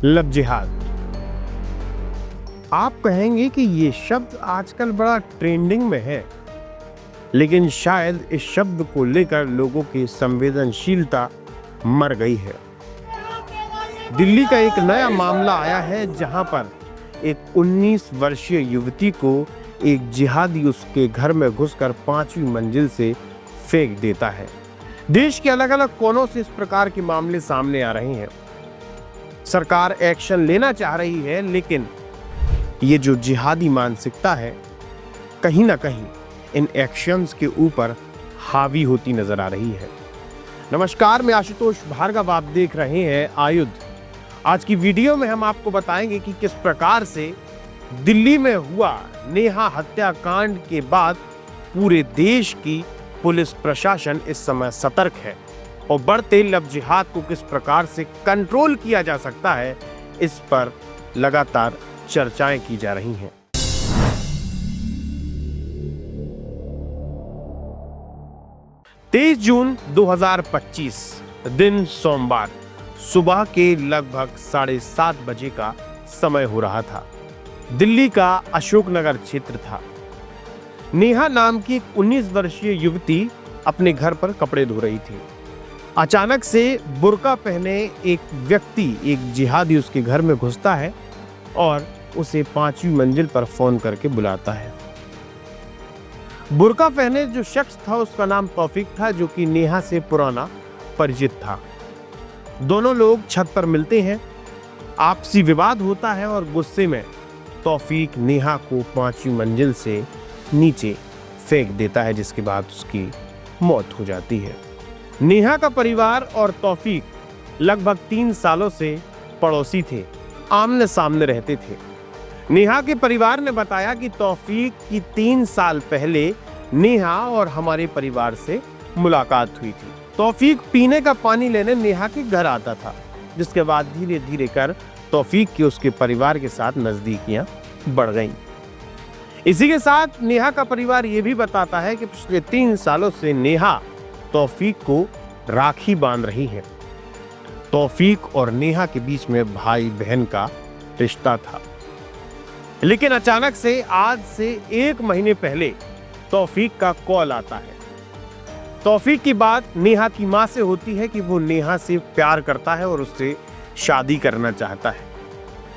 Love जिहाद। आप कहेंगे कि ये शब्द आजकल बड़ा ट्रेंडिंग में है, लेकिन शायद इस शब्द को लेकर लोगों की संवेदनशीलता मर गई है। दिल्ली का एक नया मामला आया है जहां पर एक 19 वर्षीय युवती को एक जिहादी उसके घर में घुसकर 5वीं मंजिल से फेंक देता है। देश के अलग अलग कोनों से इस प्रकार के मामले सामने आ रहे हैं। सरकार एक्शन लेना चाह रही है, लेकिन ये जो जिहादी मानसिकता है कहीं ना कहीं इन एक्शंस के ऊपर हावी होती नजर आ रही है। नमस्कार, मैं आशुतोष भार्गव, आप देख रहे हैं आयुध। आज की वीडियो में हम आपको बताएंगे कि किस प्रकार से दिल्ली में हुआ नेहा हत्याकांड के बाद पूरे देश की पुलिस प्रशासन इस समय सतर्क है और बढ़ते लव जिहाद को किस प्रकार से कंट्रोल किया जा सकता है, इस पर लगातार चर्चाएं की जा रही हैं। तेईस जून 2025 दिन सोमवार सुबह के लगभग 7:30 बजे का समय हो रहा था। दिल्ली का अशोकनगर क्षेत्र था। नेहा नाम की एक 19 वर्षीय युवती अपने घर पर कपड़े धो रही थी। अचानक से बुर्का पहने एक व्यक्ति, एक जिहादी उसके घर में घुसता है और उसे 5वीं मंजिल पर फोन करके बुलाता है। बुर्का पहने जो शख्स था उसका नाम तौफीक था, जो कि नेहा से पुराना परिचित था। दोनों लोग छत पर मिलते हैं, आपसी विवाद होता है और गुस्से में तौफीक नेहा को 5वीं मंजिल से नीचे फेंक देता है, जिसके बाद उसकी मौत हो जाती है। नेहा का परिवार और तौफीक लगभग 3 सालों से पड़ोसी थे, आमने सामने रहते थे। नेहा के परिवार ने बताया कि तौफीक की 3 साल पहले नेहा और हमारे परिवार से मुलाकात हुई थी। तौफीक पीने का पानी लेने नेहा के घर आता था, जिसके बाद धीरे धीरे कर तौफीक की उसके परिवार के साथ नजदीकियां बढ़ गईं। इसी के साथ नेहा का परिवार ये भी बताता है कि पिछले 3 सालों से नेहा तौफीक को राखी बांध रही है। तौफीक और नेहा के बीच में भाई बहन का रिश्ता था, लेकिन अचानक से आज से 1 महीने पहले तौफीक का कॉल आता है। तौफीक की बात नेहा की मां से होती है कि वो नेहा से प्यार करता है और उससे शादी करना चाहता है,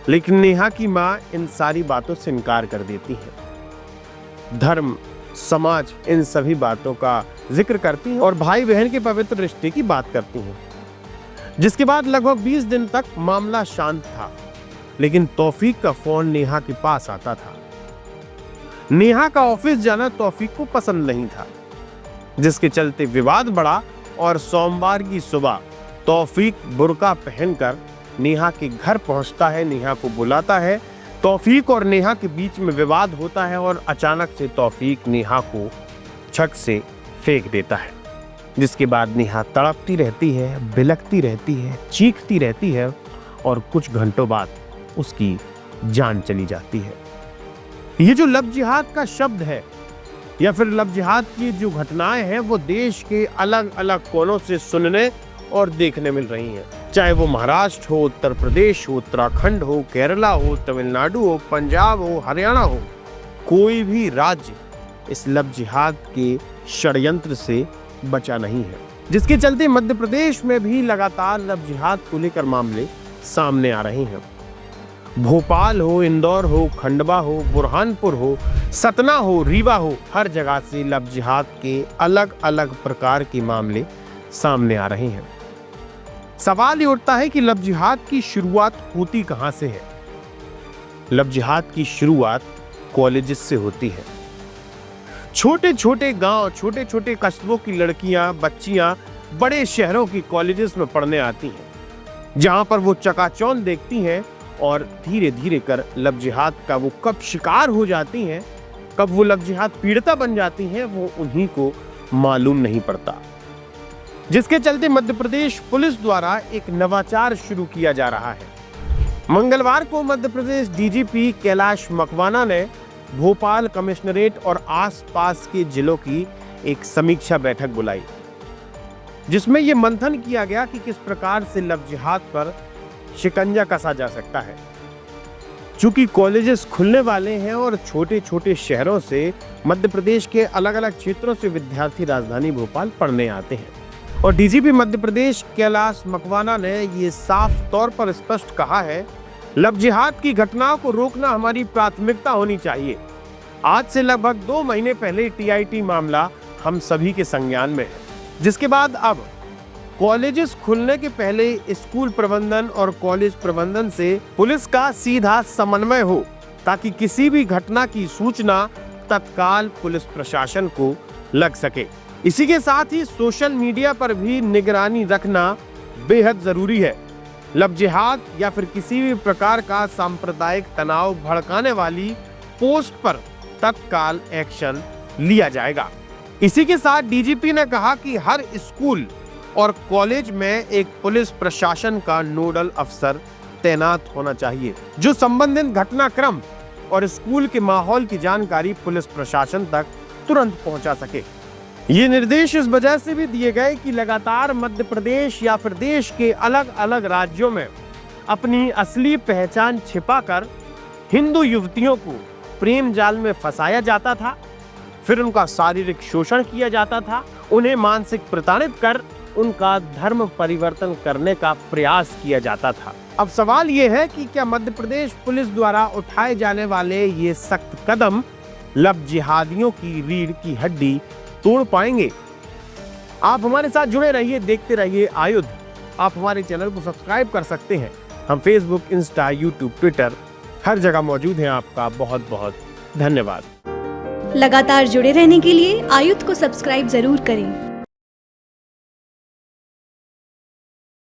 लेकिन नेहा की मां इन सारी बातों से इनकार कर देती है। धर्म, समाज, इन सभी बातों का जिक्र करती हैं और भाई बहन के पवित्र रिश्ते की बात करती हैं, जिसके बाद लगभग 20 दिन तक मामला शांत था। लेकिन तौफीक का फोन नेहा के पास आता था। नेहा का ऑफिस जाना तौफीक को पसंद नहीं था, जिसके चलते विवाद बढ़ा और सोमवार की सुबह तौफीक बुर्का पहनकर नेहा के घर पहुंचता है, नेहा को बुलाता है। तौफीक और नेहा के बीच में विवाद होता है और अचानक से तौफीक नेहा को छत से फेंक देता है, जिसके बाद नेहा तड़पती रहती है, बिलखती रहती है, चीखती रहती है और कुछ घंटों बाद उसकी जान चली जाती है। ये जो लव जिहाद का शब्द है या फिर लव जिहाद की जो घटनाएं हैं, वो देश के अलग अलग कोनों से सुनने और देखने मिल रही हैं। चाहे वो महाराष्ट्र हो, उत्तर प्रदेश हो, उत्तराखंड हो, केरला हो, तमिलनाडु हो, पंजाब हो, हरियाणा हो, कोई भी राज्य इस लव जिहाद के षड्यंत्र से बचा नहीं है, जिसके चलते मध्य प्रदेश में भी लगातार लव जिहाद को लेकर मामले सामने आ रहे हैं। भोपाल हो, इंदौर हो, खंडवा हो, बुरहानपुर हो, सतना हो, रीवा हो, हर जगह से लव जिहाद के अलग अलग प्रकार के मामले सामने आ रहे हैं। सवाल ये उठता है कि लव जिहाद की शुरुआत होती कहां से है? लव जिहाद की शुरुआत कॉलेजेस से होती है। छोटे छोटे गांव, छोटे छोटे कस्बों की लड़कियां, बच्चियां बड़े शहरों की कॉलेजेस में पढ़ने आती हैं, जहां पर वो चकाचौंध देखती हैं और धीरे धीरे कर लव जिहाद का वो कब शिकार हो जाती हैं, कब वो लव जिहाद पीड़िता बन जाती हैं, वो उन्हीं को मालूम नहीं पड़ता। जिसके चलते मध्य प्रदेश पुलिस द्वारा एक नवाचार शुरू किया जा रहा है। मंगलवार को मध्य प्रदेश डीजीपी कैलाश मकवाना ने भोपाल कमिश्नरेट और आसपास के जिलों की एक समीक्षा बैठक बुलाई, जिसमें यह मंथन किया गया कि किस प्रकार से लव जिहाद पर शिकंजा कसा जा सकता है। चूंकि कॉलेजेस खुलने वाले हैं और छोटे छोटे शहरों से, मध्य प्रदेश के अलग अलग क्षेत्रों से विद्यार्थी राजधानी भोपाल पढ़ने आते हैं और डीजीपी मध्य प्रदेश कैलाश मकवाना ने ये साफ तौर पर स्पष्ट कहा है, लव जिहाद की घटनाओं को रोकना हमारी प्राथमिकता होनी चाहिए। आज से लगभग 2 महीने पहले टीआईटी मामला हम सभी के संज्ञान में है, जिसके बाद अब कॉलेजेस खुलने के पहले स्कूल प्रबंधन और कॉलेज प्रबंधन से पुलिस का सीधा समन्वय हो, ताकि किसी भी घटना की सूचना तत्काल पुलिस प्रशासन को लग सके। इसी के साथ ही सोशल मीडिया पर भी निगरानी रखना बेहद जरूरी है। लव जिहाद या फिर किसी भी प्रकार का सांप्रदायिक तनाव भड़काने वाली पोस्ट पर तत्काल एक्शन लिया जाएगा। इसी के साथ डीजीपी ने कहा कि हर स्कूल और कॉलेज में एक पुलिस प्रशासन का नोडल अफसर तैनात होना चाहिए, जो संबंधित घटनाक्रम और स्कूल के माहौल की जानकारी पुलिस प्रशासन तक तुरंत पहुंचा सके। ये निर्देश इस वजह से भी दिए गए कि लगातार मध्य प्रदेश या फिर देश के अलग अलग राज्यों में अपनी असली पहचान छिपाकर हिंदू युवतियों को प्रेम जाल में फंसाया जाता था, फिर उनका शारीरिक शोषण किया जाता था, उन्हें मानसिक प्रताड़ित कर उनका धर्म परिवर्तन करने का प्रयास किया जाता था। अब सवाल यह है कि क्या मध्य प्रदेश पुलिस द्वारा उठाए जाने वाले ये सख्त कदम लव जिहादियों की रीढ़ की हड्डी तोड़ पाएंगे? आप हमारे साथ जुड़े रहिए, देखते रहिए आयुध। आप हमारे चैनल को सब्सक्राइब कर सकते हैं। हम फेसबुक, इंस्टा, यूट्यूब, ट्विटर हर जगह मौजूद हैं। आपका बहुत बहुत धन्यवाद। लगातार जुड़े रहने के लिए आयुध को सब्सक्राइब जरूर करें।